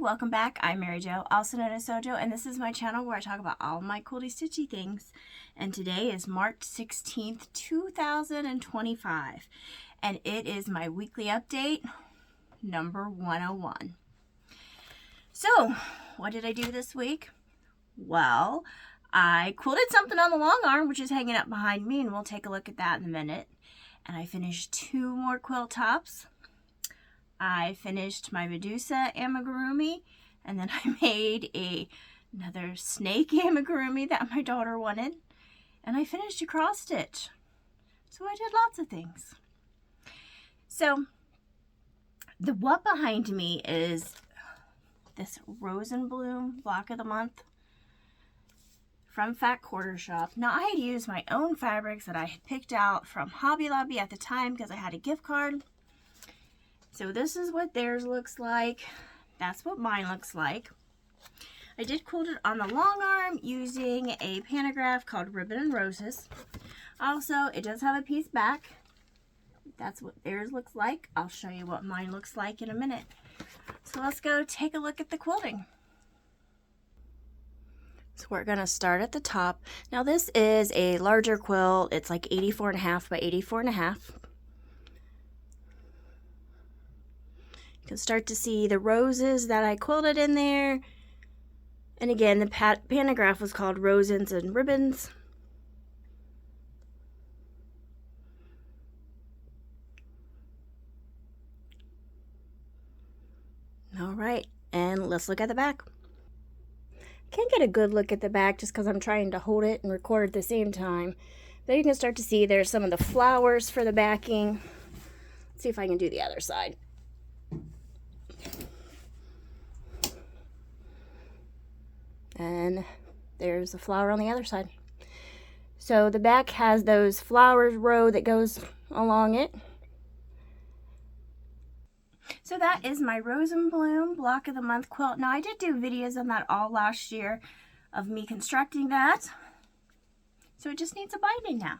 welcome back. I'm Mary Jo, also known as Sojo, and this is my channel where I talk about all my quilty stitchy things. And today is March 16th, 2025, and it is my weekly update, number 101. So, what did I do this week? Well, I quilted something on the long arm, which is hanging up behind me, and we'll take a look at that in a minute. And I finished 2 more quilt tops. I finished my Medusa amigurumi, and then I made another snake amigurumi that my daughter wanted, and I finished a cross stitch. So I did lots of things. So the what behind me is this Rose and Bloom block of the month from Fat Quarter Shop. Now, I had used my own fabrics that I had picked out from Hobby Lobby at the time because I had a gift card. So this is what theirs looks like. That's what mine looks like. I did quilt it on the long arm using a pantograph called Ribbon and Roses. Also, it does have a piece back. That's what theirs looks like. I'll show you what mine looks like in a minute. So let's go take a look at the quilting. So we're going to start at the top. Now this is a larger quilt. It's like 84.5 by 84.5. You can start to see the roses that I quilted in there. And again, the pantograph was called Roses and Ribbons. All right, and let's look at the back. Can't get a good look at the back just because I'm trying to hold it and record at the same time. But you can start to see there's some of the flowers for the backing. Let's see if I can do the other side. And there's a flower on the other side. So the back has those flowers row that goes along it. So that is my Rose and Bloom block of the month quilt. Now, I did do videos on that all last year of me constructing that. So it just needs a binding now.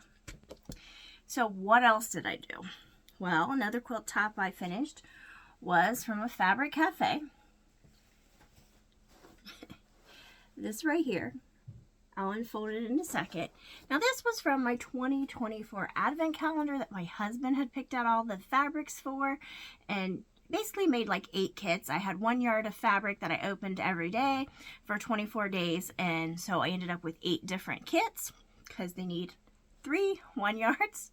So what else did I do? Well, another quilt top I finished was from a Fabric Cafe. This right here. I'll unfold it in a second. Now, this was from my 2024 advent calendar that my husband had picked out all the fabrics for, and basically made like 8 kits. I had 1 yard of fabric that I opened every day for 24 days, and so I ended up with 8 different kits because they need 3 1 yards.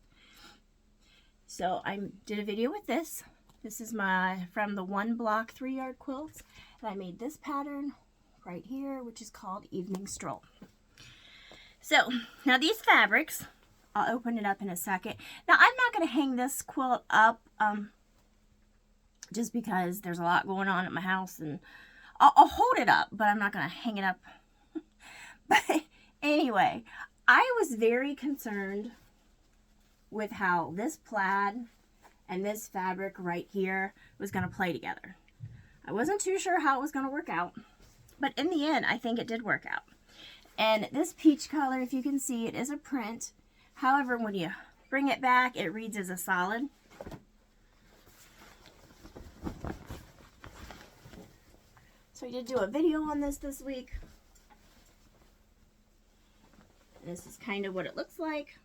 So I did a video with this. This is from the 1 block 3 yard quilts, and I made this pattern right here, which is called Evening Stroll. So now these fabrics, I'll open it up in a second. Now, I'm not going to hang this quilt up just because there's a lot going on at my house, and I'll hold it up, but I'm not going to hang it up. But anyway, I was very concerned with how this plaid and this fabric right here was going to play together. I wasn't too sure how it was going to work out, but in the end, I think it did work out. And this peach color, if you can see, it is a print. However, when you bring it back, it reads as a solid. So I did do a video on this week. And this is kind of what it looks like.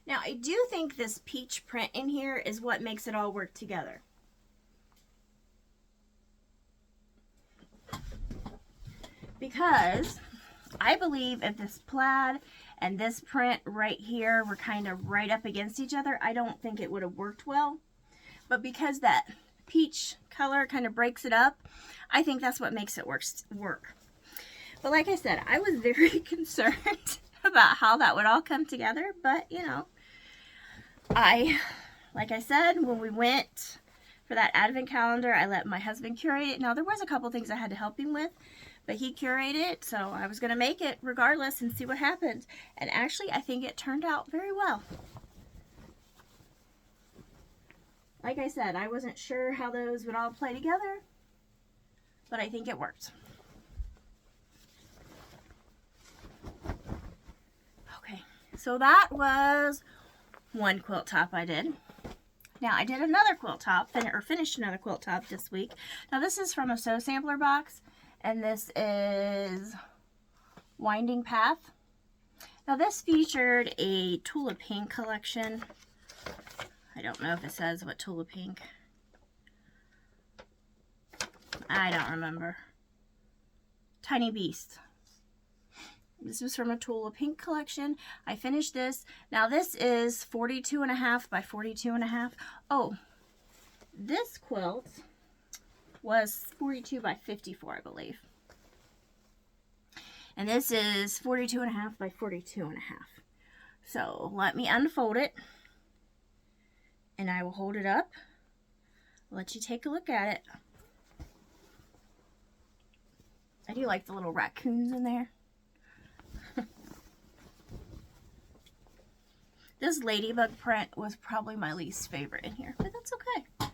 Now, I do think this peach print in here is what makes it all work together. Because I believe if this plaid and this print right here were kind of right up against each other, I don't think it would have worked well. But because that peach color kind of breaks it up, I think that's what makes it work. But like I said, I was very concerned about how that would all come together. But, you know, like I said, when we went for that advent calendar, I let my husband curate it. Now, there was a couple things I had to help him with, but he curated it, so I was going to make it regardless and see what happened. And actually, I think it turned out very well. Like I said, I wasn't sure how those would all play together, but I think it worked. Okay, So that was one quilt top I did. Now I did another quilt top, or finished another quilt top this week. Now this is from a Sew Sampler box, and this is Winding Path. Now this featured a Tula Pink collection. I don't know if it says what Tula Pink. I don't remember. Tiny Beast. This was from a Tula Pink collection. I finished this. Now this is 42.5 by 42.5. Oh, this quilt was 42 by 54, I believe. And this is 42.5 by 42.5. So let me unfold it, and I will hold it up. I'll let you take a look at it. I do like the little raccoons in there. This ladybug print was probably my least favorite in here, but that's okay.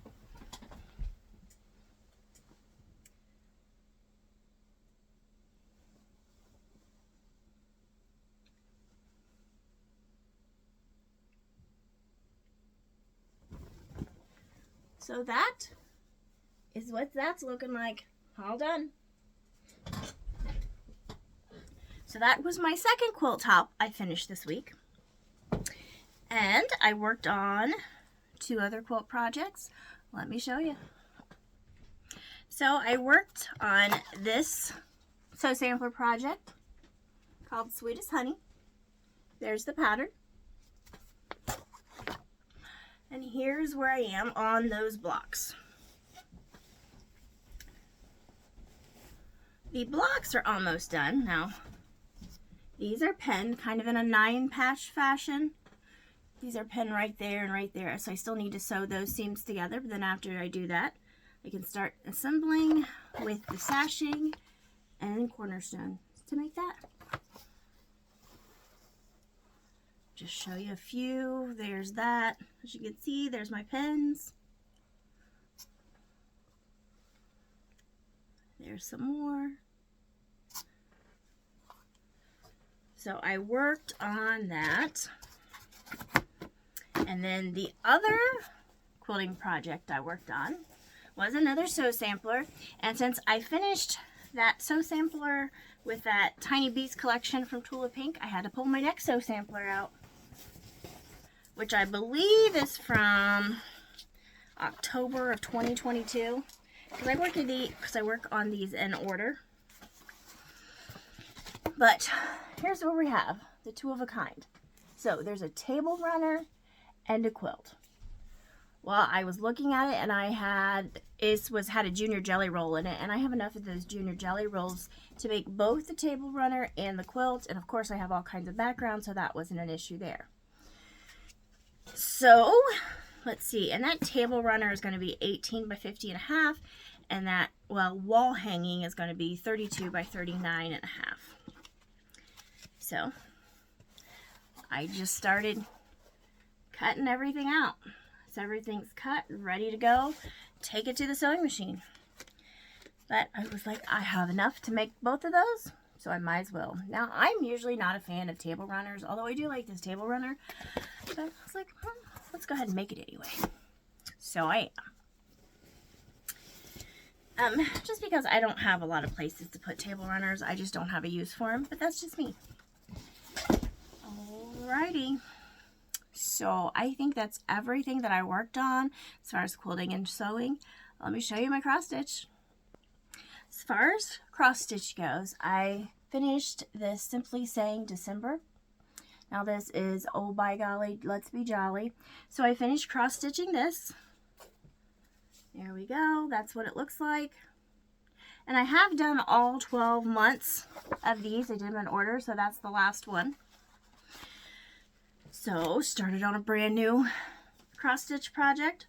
So that is what that's looking like. All done. So that was my second quilt top I finished this week. And I worked on 2 other quilt projects. Let me show you. So I worked on this Sew Sampler project called Sweet as Honey. There's the pattern. And here's where I am on those blocks. The blocks are almost done. Now, these are pinned kind of in a 9-patch fashion. These are pinned right there and right there. So I still need to sew those seams together. But then after I do that, I can start assembling with the sashing and cornerstone to make that. Just show you a few. There's that. As you can see, there's my pins. There's some more. So I worked on that. And then the other quilting project I worked on was another Sew Sampler. And since I finished that Sew Sampler with that Tiny Beast collection from Tula Pink, I had to pull my next Sew Sampler out, which I believe is from October of 2022. Because I work on these in order. But here's what we have, the 2 of a kind. So there's a table runner and a quilt. Well, I was looking at it, and I had a junior jelly roll in it, and I have enough of those junior jelly rolls to make both the table runner and the quilt. And of course I have all kinds of background, so that wasn't an issue there. So let's see, and that table runner is going to be 18 by 50.5, and that, well, wall hanging is going to be 32 by 39.5. So I just started cutting everything out. So everything's cut, ready to go. Take it to the sewing machine. But I was like, I have enough to make both of those, so I might as well. Now, I'm usually not a fan of table runners, although I do like this table runner. But I was like, let's go ahead and make it anyway. So I am. Just because I don't have a lot of places to put table runners, I just don't have a use for them, but that's just me. Alrighty. So I think that's everything that I worked on as far as quilting and sewing. Let me show you my cross stitch. As far as cross stitch goes, I finished this Simply Saying December. Now this is Oh By Golly, Let's Be Jolly. So I finished cross stitching this. There we go. That's what it looks like. And I have done all 12 months of these. I did them in order, so that's the last one. So, started on a brand new cross stitch project.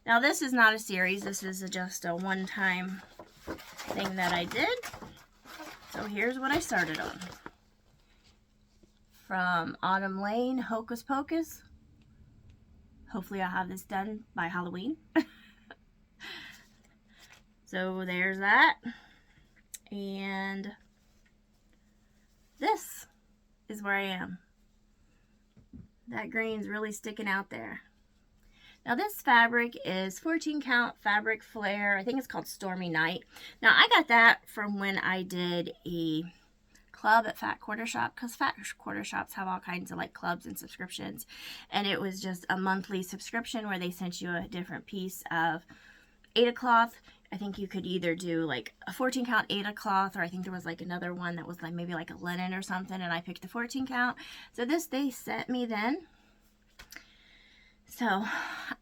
Now this is not a series, this is just a one-time thing that I did. So here's what I started on. From Autumn Lane, Hocus Pocus. Hopefully I'll have this done by Halloween. So there's that. And this is where I am. That green's really sticking out there. Now this fabric is 14 count fabric flare. I think it's called Stormy Night. Now I got that from when I did a club at Fat Quarter Shop, because Fat Quarter Shops have all kinds of like clubs and subscriptions, and it was just a monthly subscription where they sent you a different piece of Aida cloth. I think you could either do like a 14 count Aida cloth, or I think there was like another one that was like maybe like a linen or something, and I picked the 14 count. So this they sent me then. So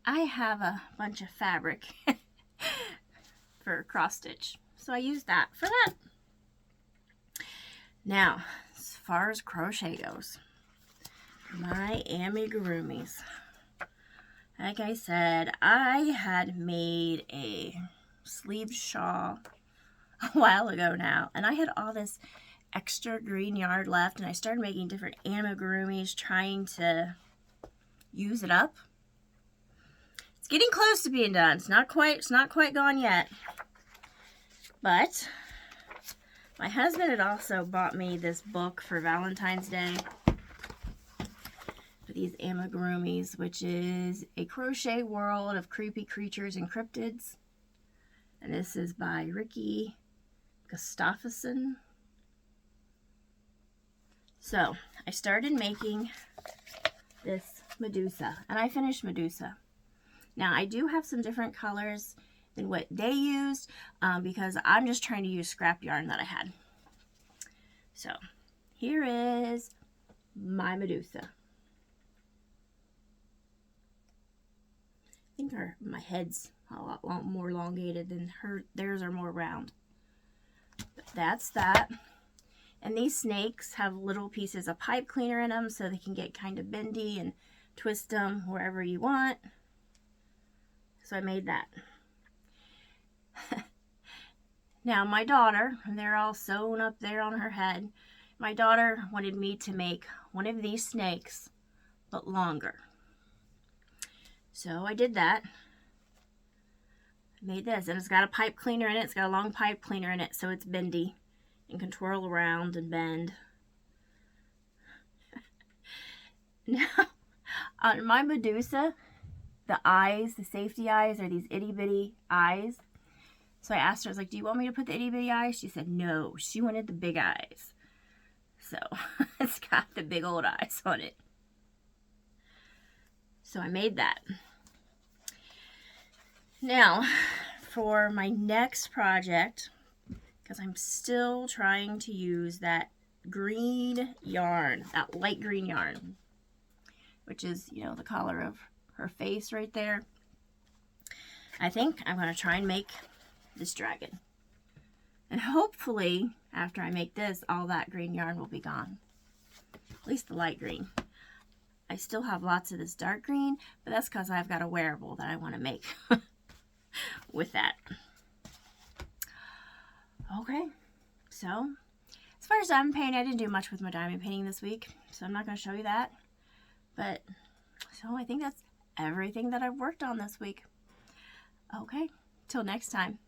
I have a bunch of fabric for cross stitch, so I used that for that. Now, as far as crochet goes, my amigurumis. Like I said, I had made a sleeve shawl a while ago now, and I had all this extra green yarn left, and I started making different amigurumis, trying to use it up. It's getting close to being done. It's not quite gone yet. But my husband had also bought me this book for Valentine's Day for these amigurumis, which is A Crochet World of Creepy Creatures and Cryptids. And this is by Ricky Gustafsson. So I started making this Medusa, and I finished Medusa. Now I do have some different colors than what they used, because I'm just trying to use scrap yarn that I had. So here is my Medusa. I think my head's a lot more elongated than theirs are more round. But that's that. And these snakes have little pieces of pipe cleaner in them, so they can get kind of bendy and twist them wherever you want. So I made that. Now my daughter, and they're all sewn up there on her head, my daughter wanted me to make one of these snakes, but longer. So I did that. I made this, and it's got a pipe cleaner in it. It's got a long pipe cleaner in it, so it's bendy and can twirl around and bend. Now, on my Medusa, the eyes, the safety eyes, are these itty bitty eyes. So I asked her, I was like, do you want me to put the itty bitty eyes? She said no, she wanted the big eyes. So it's got the big old eyes on it. So I made that. Now, for my next project, because I'm still trying to use that green yarn, that light green yarn, which is, you know, the color of her face right there. I think I'm going to try and make this dragon. And hopefully, after I make this, all that green yarn will be gone. At least the light green. I still have lots of this dark green, but that's because I've got a wearable that I want to make with that. Okay, so as far as diamond painting, I didn't do much with my diamond painting this week, so I'm not going to show you that. But, so I think that's everything that I've worked on this week. Okay, till next time.